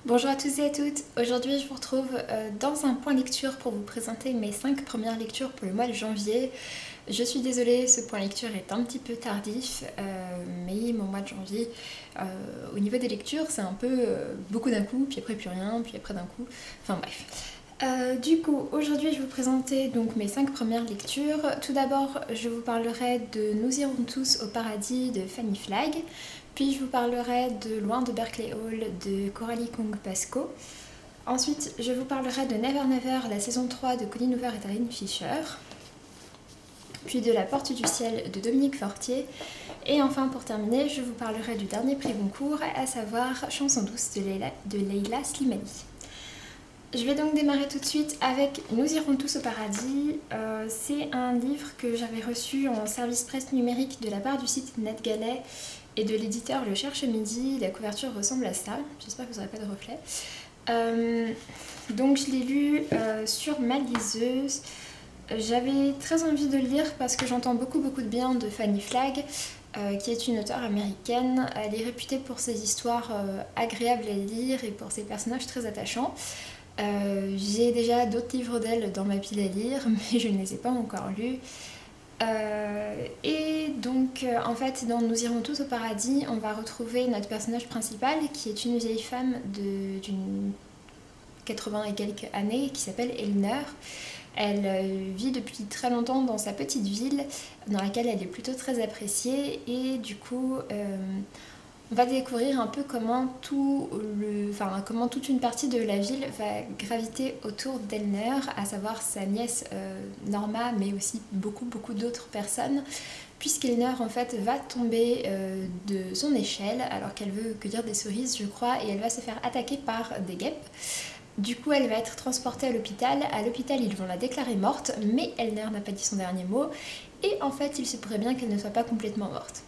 Bonjour à tous et à toutes, aujourd'hui je vous retrouve dans un point lecture pour vous présenter mes 5 premières lectures pour le mois de janvier. Je suis désolée, ce point lecture est un petit peu tardif, mais mon mois de janvier, au niveau des lectures, c'est un peu beaucoup d'un coup, puis après plus rien, puis après d'un coup, enfin bref. Du coup, aujourd'hui je vais vous présenter donc mes 5 premières lectures. Tout d'abord, je vous parlerai de Nous irons tous au paradis de Fanny Flagg. Puis je vous parlerai de Loin de Berkeley Hall de Coralie Kong Pascoe. Ensuite, je vous parlerai de Never Never, la saison 3 de Colleen Hoover et Taryn Fisher. Puis de La Porte du Ciel de Dominique Fortier. Et enfin, pour terminer, je vous parlerai du dernier prix Goncourt, à savoir Chanson douce de Leila Slimani. Je vais donc démarrer tout de suite avec Nous irons tous au paradis. C'est un livre que j'avais reçu en service presse numérique de la part du site NetGalley et de l'éditeur Le Cherche Midi. La couverture ressemble à ça, j'espère que vous n'aurez pas de reflet. Donc je l'ai lu sur ma liseuse. J'avais très envie de le lire parce que j'entends beaucoup de bien de Fanny Flagg, qui est une auteure américaine. Elle est réputée pour ses histoires agréables à lire et pour ses personnages très attachants. J'ai déjà d'autres livres d'elle dans ma pile à lire, mais je ne les ai pas encore lus. Et donc, en fait, dans Nous irons tous au paradis, on va retrouver notre personnage principal, qui est une vieille femme d'une 80 et quelques années, qui s'appelle Elinor. Elle vit depuis très longtemps dans sa petite ville, dans laquelle elle est plutôt très appréciée, et du coup, on va découvrir un peu comment toute une partie de la ville va graviter autour d'Elinor, à savoir sa nièce Norma, mais aussi beaucoup d'autres personnes, puisqu'Elinor en fait va tomber de son échelle alors qu'elle veut cueillir des cerises, je crois, et elle va se faire attaquer par des guêpes. Du coup, elle va être transportée à l'hôpital. À l'hôpital, ils vont la déclarer morte, mais Elinor n'a pas dit son dernier mot, et en fait, il se pourrait bien qu'elle ne soit pas complètement morte.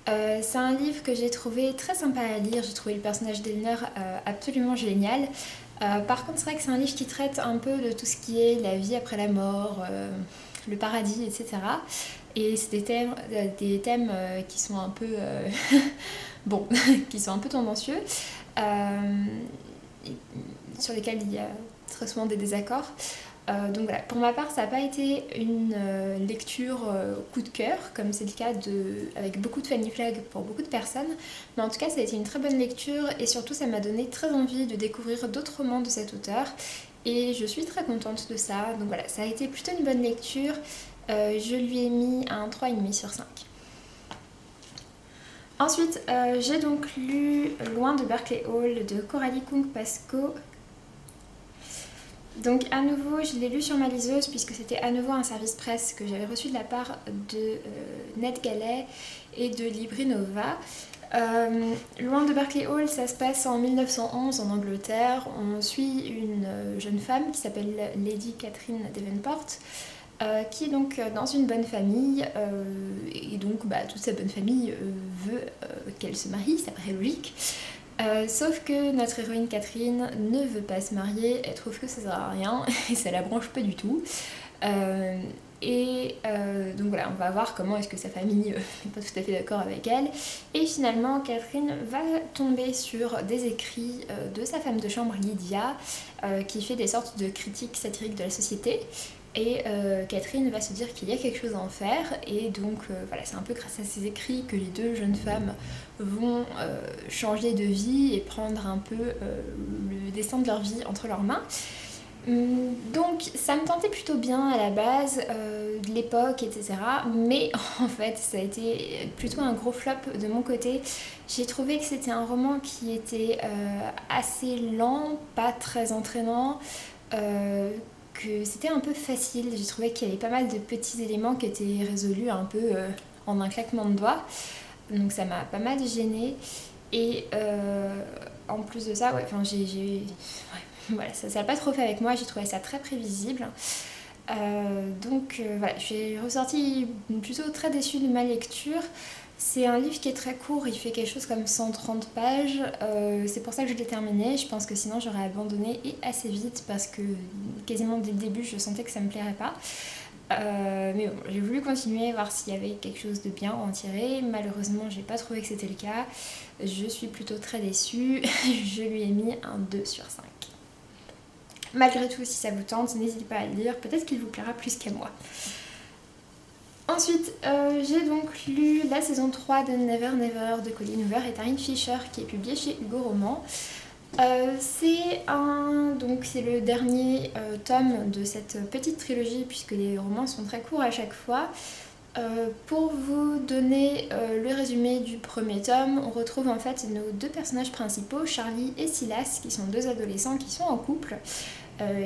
C'est un livre que j'ai trouvé très sympa à lire, j'ai trouvé le personnage d'Elinor absolument génial. Par contre, c'est vrai que c'est un livre qui traite un peu de tout ce qui est la vie après la mort, le paradis, etc. Et c'est des thèmes qui sont un peu bon, qui sont un peu tendancieux, sur lesquels il y a très souvent des désaccords. Donc voilà, pour ma part, ça n'a pas été une lecture coup de cœur, comme c'est le cas avec beaucoup de Fanny Flagg pour beaucoup de personnes, mais en tout cas, ça a été une très bonne lecture et surtout, ça m'a donné très envie de découvrir d'autres romans de cet auteur et je suis très contente de ça. Donc voilà, ça a été plutôt une bonne lecture. Je lui ai mis un 3,5 sur 5. Ensuite, j'ai donc lu Loin de Berkeley Hall de Coralie Kong Pascoe. Donc à nouveau, je l'ai lu sur ma liseuse puisque c'était à nouveau un service presse que j'avais reçu de la part de NetGalley et de Librinova. Loin de Berkeley Hall, ça se passe en 1911 en Angleterre. On suit une jeune femme qui s'appelle Lady Catherine Davenport, qui est donc dans une bonne famille, et donc toute sa bonne famille veut qu'elle se marie, ça paraît logique. Sauf que notre héroïne Catherine ne veut pas se marier, elle trouve que ça sert à rien et ça la branche pas du tout. Donc voilà, on va voir comment est-ce que sa famille n'est pas tout à fait d'accord avec elle. Et finalement, Catherine va tomber sur des écrits de sa femme de chambre Lydia, qui fait des sortes de critiques satiriques de la société. Et Catherine va se dire qu'il y a quelque chose à en faire, et donc voilà, c'est un peu grâce à ces écrits que les deux jeunes femmes vont changer de vie et prendre un peu le destin de leur vie entre leurs mains. Donc ça me tentait plutôt bien à la base, de l'époque, etc. Mais en fait, ça a été plutôt un gros flop de mon côté. J'ai trouvé que c'était un roman qui était assez lent, pas très entraînant, que c'était un peu facile. J'ai trouvé qu'il y avait pas mal de petits éléments qui étaient résolus un peu en un claquement de doigts. Donc ça m'a pas mal gênée. Et en plus de ça, ouais, voilà, ça n'a pas trop fait avec moi. J'ai trouvé ça très prévisible. Voilà, je suis ressortie plutôt très déçue de ma lecture. C'est un livre qui est très court, il fait quelque chose comme 130 pages, c'est pour ça que je l'ai terminé. Je pense que sinon j'aurais abandonné et assez vite parce que quasiment dès le début je sentais que ça me plairait pas. Mais bon, j'ai voulu continuer, voir s'il y avait quelque chose de bien à en tirer. Malheureusement, j'ai pas trouvé que c'était le cas. Je suis plutôt très déçue. Je lui ai mis un 2 sur 5. Malgré tout, si ça vous tente, n'hésitez pas à le lire. Peut-être qu'il vous plaira plus qu'à moi. Ensuite, j'ai donc lu la saison 3 de Never Never de Colleen Hoover et Taryn Fisher qui est publiée chez Hugo Roman. C'est le dernier tome de cette petite trilogie puisque les romans sont très courts à chaque fois. Pour vous donner le résumé du premier tome, on retrouve en fait nos deux personnages principaux, Charlie et Silas, qui sont deux adolescents qui sont en couple.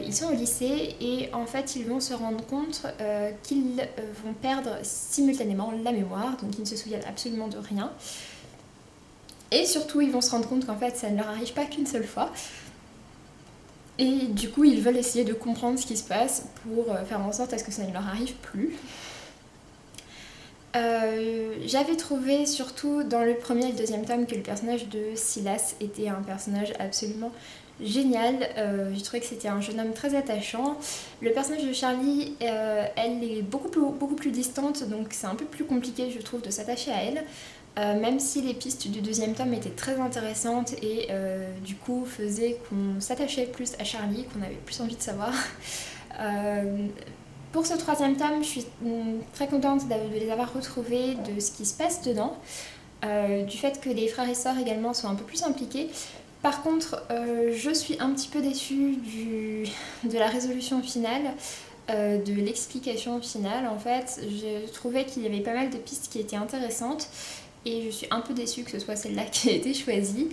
Ils sont au lycée et en fait ils vont se rendre compte qu'ils vont perdre simultanément la mémoire, donc ils ne se souviennent absolument de rien. Et surtout ils vont se rendre compte qu'en fait ça ne leur arrive pas qu'une seule fois. Et du coup ils veulent essayer de comprendre ce qui se passe pour faire en sorte à ce que ça ne leur arrive plus. J'avais trouvé surtout dans le premier et le deuxième tome que le personnage de Silas était un personnage absolument génial. J'ai trouvé que c'était un jeune homme très attachant. Le personnage de Charlie, elle est beaucoup plus distante, donc c'est un peu plus compliqué je trouve de s'attacher à elle. Même si les pistes du deuxième tome étaient très intéressantes et du coup faisaient qu'on s'attachait plus à Charlie, qu'on avait plus envie de savoir. Pour ce troisième tome, je suis très contente de les avoir retrouvés, de ce qui se passe dedans, du fait que les frères et sœurs également sont un peu plus impliqués. Par contre, je suis un petit peu déçue de la résolution finale, de l'explication finale. En fait, je trouvais qu'il y avait pas mal de pistes qui étaient intéressantes et je suis un peu déçue que ce soit celle-là qui a été choisie.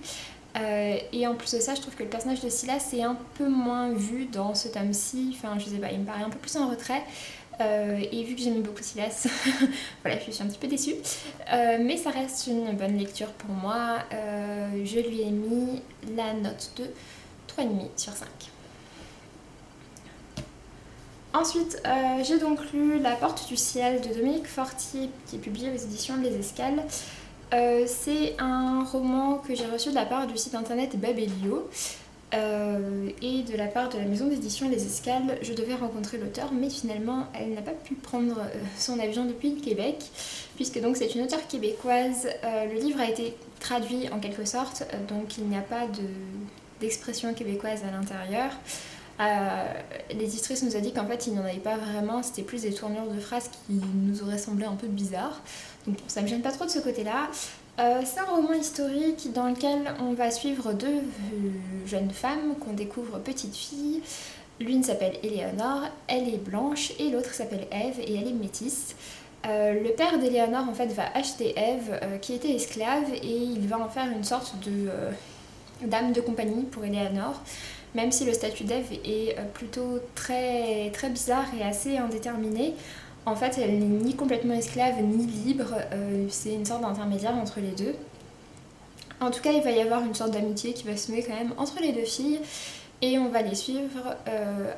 Et en plus de ça, je trouve que le personnage de Silas est un peu moins vu dans ce tome-ci. Enfin, je sais pas, il me paraît un peu plus en retrait. Et vu que j'aime beaucoup Silas, voilà, je suis un petit peu déçue. Mais ça reste une bonne lecture pour moi. Je lui ai mis la note de 3,5 sur 5. Ensuite, j'ai donc lu La Porte du Ciel de Dominique Fortier, qui est publié aux éditions Les Escales. C'est un roman que j'ai reçu de la part du site internet Babelio et de la part de la maison d'édition Les Escales. Je devais rencontrer l'auteur mais finalement elle n'a pas pu prendre son avion depuis le Québec puisque donc c'est une auteure québécoise. Le livre a été traduit en quelque sorte, donc il n'y a pas d'expression québécoise à l'intérieur. L'éditrice nous a dit qu'en fait il n'y en avait pas vraiment, c'était plus des tournures de phrases qui nous auraient semblé un peu bizarres. Donc ça me gêne pas trop de ce côté-là. C'est un roman historique dans lequel on va suivre deux jeunes femmes qu'on découvre petites filles. L'une s'appelle Éléonore, elle est blanche, et l'autre s'appelle Ève et elle est métisse. Le père d'Éléonore en fait va acheter Ève qui était esclave et il va en faire une sorte de dame de compagnie pour Éléonore. Même si le statut d'Ève est plutôt très bizarre et assez indéterminé. En fait, elle n'est ni complètement esclave ni libre, c'est une sorte d'intermédiaire entre les deux. En tout cas, il va y avoir une sorte d'amitié qui va se nouer quand même entre les deux filles et on va les suivre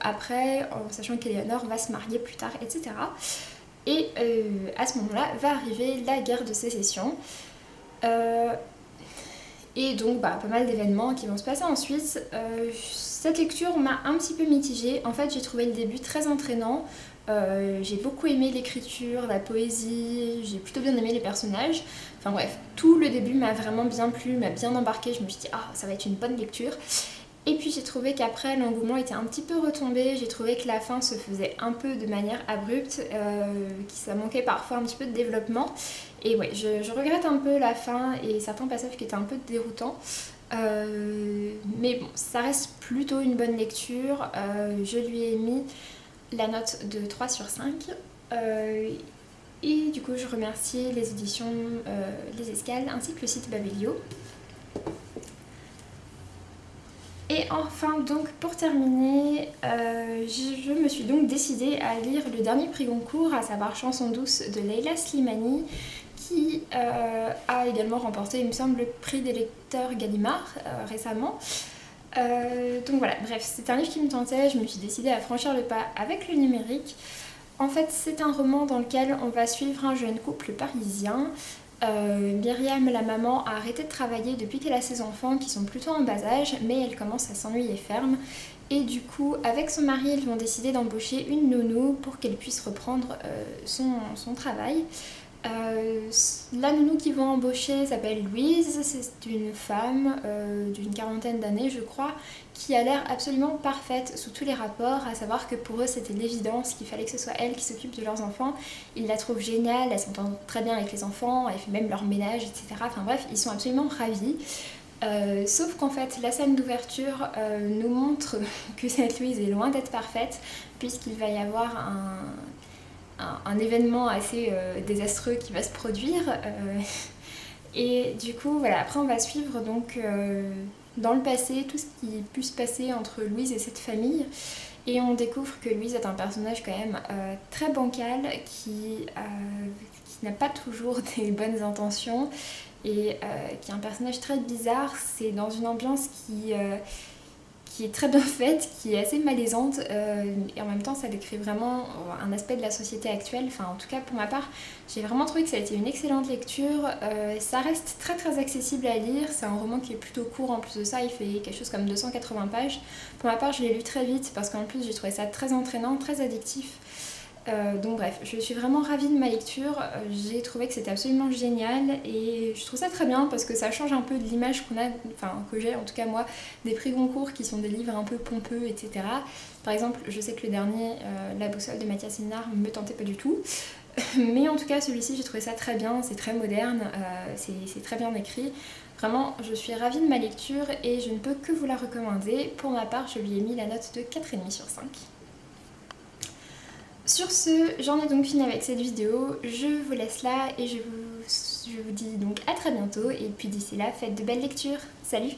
après, en sachant qu'Éléonore va se marier plus tard, etc. Et à ce moment-là va arriver la guerre de sécession. Et donc pas mal d'événements qui vont se passer ensuite. Cette lecture m'a un petit peu mitigée. En fait, j'ai trouvé le début très entraînant. J'ai beaucoup aimé l'écriture, la poésie, j'ai plutôt bien aimé les personnages. Enfin bref, tout le début m'a vraiment bien plu, m'a bien embarqué. Je me suis dit, ah, ça va être une bonne lecture. Et puis j'ai trouvé qu'après, l'engouement était un petit peu retombé. J'ai trouvé que la fin se faisait un peu de manière abrupte, que ça manquait parfois un petit peu de développement. Et ouais, je regrette un peu la fin et certains passages qui étaient un peu déroutants. Mais bon, ça reste plutôt une bonne lecture. Je lui ai mis la note de 3 sur 5. Et du coup, je remercie les éditions Les Escales ainsi que le site Babelio. Et enfin, donc pour terminer, je me suis donc décidée à lire le dernier prix Goncourt, à savoir Chanson douce de Leila Slimani, qui a également remporté, il me semble, le prix des lecteurs Gallimard récemment. Donc voilà, bref, c'est un livre qui me tentait, je me suis décidée à franchir le pas avec le numérique. En fait, c'est un roman dans lequel on va suivre un jeune couple parisien Myriam, la maman, a arrêté de travailler depuis qu'elle a ses enfants qui sont plutôt en bas âge, mais elle commence à s'ennuyer ferme. Et du coup, avec son mari, ils vont décider d'embaucher une nounou pour qu'elle puisse reprendre son travail. La nounou qu'ils vont embaucher s'appelle Louise, c'est une femme d'une quarantaine d'années je crois, qui a l'air absolument parfaite sous tous les rapports, à savoir que pour eux c'était l'évidence qu'il fallait que ce soit elle qui s'occupe de leurs enfants. Ils la trouvent géniale, elle s'entend très bien avec les enfants, elle fait même leur ménage, etc. Enfin bref, ils sont absolument ravis. Sauf qu'en fait la scène d'ouverture nous montre que cette Louise est loin d'être parfaite, puisqu'il va y avoir un événement assez désastreux qui va se produire. Et du coup, voilà, après on va suivre donc dans le passé tout ce qui pu se passer entre Louise et cette famille. Et on découvre que Louise est un personnage quand même très bancal, qui n'a pas toujours des bonnes intentions et qui est un personnage très bizarre. C'est dans une ambiance qui est très bien faite, qui est assez malaisante et en même temps ça décrit vraiment un aspect de la société actuelle. Enfin en tout cas pour ma part j'ai vraiment trouvé que ça a été une excellente lecture. Ça reste très très accessible à lire, c'est un roman qui est plutôt court en plus de ça, il fait quelque chose comme 280 pages. Pour ma part je l'ai lu très vite parce qu'en plus j'ai trouvé ça très entraînant, très addictif. Donc bref, je suis vraiment ravie de ma lecture, j'ai trouvé que c'était absolument génial et je trouve ça très bien parce que ça change un peu de l'image qu'on a, enfin que j'ai en tout cas moi, des prix Goncourt qui sont des livres un peu pompeux, etc. Par exemple, je sais que le dernier, La boussole de Mathias Sénard, me tentait pas du tout, mais en tout cas celui-ci j'ai trouvé ça très bien, c'est très moderne, c'est très bien écrit. Vraiment, je suis ravie de ma lecture et je ne peux que vous la recommander. Pour ma part, je lui ai mis la note de 4,5 sur 5. Sur ce, j'en ai donc fini avec cette vidéo, je vous laisse là et je vous dis donc à très bientôt et puis d'ici là, faites de belles lectures. Salut!